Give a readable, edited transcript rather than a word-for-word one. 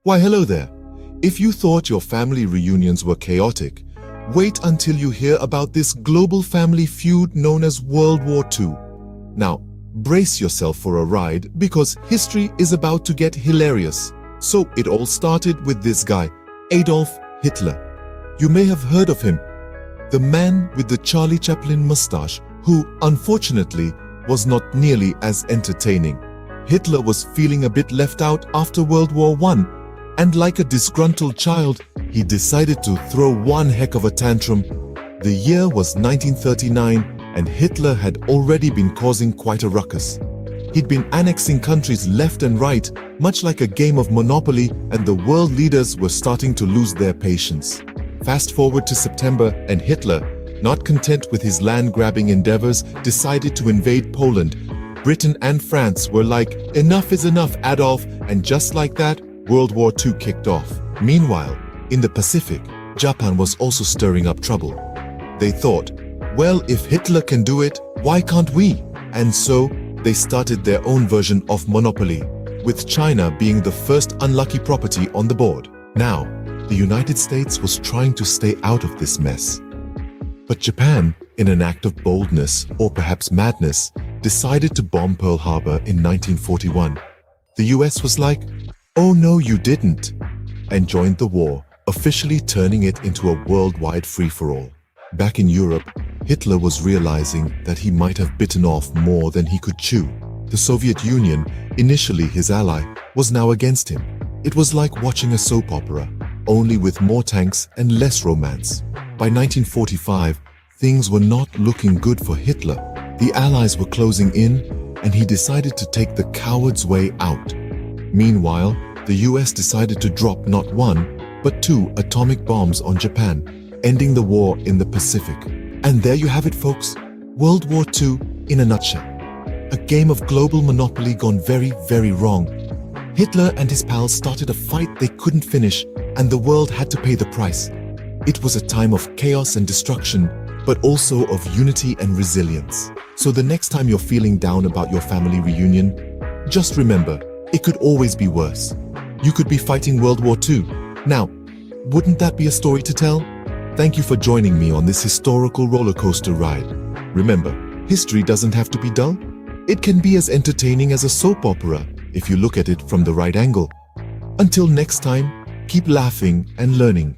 Why, hello there. If you thought your family reunions were chaotic, wait until you hear about this global family feud known as World War II. Now, brace yourself for a ride because history is about to get hilarious. So it all started with this guy, Adolf Hitler. You may have heard of him, the man with the Charlie Chaplin mustache who, unfortunately, was not nearly as entertaining. Hitler was feeling a bit left out after World War I, and like a disgruntled child, he decided to throw one heck of a tantrum. The year was 1939, and Hitler had already been causing quite a ruckus. He'd been annexing countries left and right, much like a game of Monopoly, and the world leaders were starting to lose their patience. Fast forward to September, and Hitler, not content with his land-grabbing endeavors, decided to invade Poland. Britain and France were like, "Enough is enough, Adolf," and just like that, World War II kicked off. Meanwhile, in the Pacific, Japan was also stirring up trouble. They thought, well, if Hitler can do it, why can't we? And so, they started their own version of Monopoly, with China being the first unlucky property on the board. Now, the United States was trying to stay out of this mess. But Japan, in an act of boldness, or perhaps madness, decided to bomb Pearl Harbor in 1941. The US was like, "Oh no, you didn't," and joined the war, officially turning it into a worldwide free-for-all. Back in Europe, Hitler was realizing that he might have bitten off more than he could chew. The Soviet Union, initially his ally, was now against him. It was like watching a soap opera, only with more tanks and less romance. By 1945, things were not looking good for Hitler. The Allies were closing in, and he decided to take the coward's way out. Meanwhile, the US decided to drop not one, but 2 atomic bombs on Japan, ending the war in the Pacific. And there you have it, folks. World War II in a nutshell. A game of global monopoly gone very, very wrong. Hitler and his pals started a fight they couldn't finish, and the world had to pay the price. It was a time of chaos and destruction, but also of unity and resilience. So the next time you're feeling down about your family reunion, just remember, it could always be worse. You could be fighting World War II. Now, wouldn't that be a story to tell? Thank you for joining me on this historical roller coaster ride. Remember, history doesn't have to be dull. It can be as entertaining as a soap opera if you look at it from the right angle. Until next time, keep laughing and learning.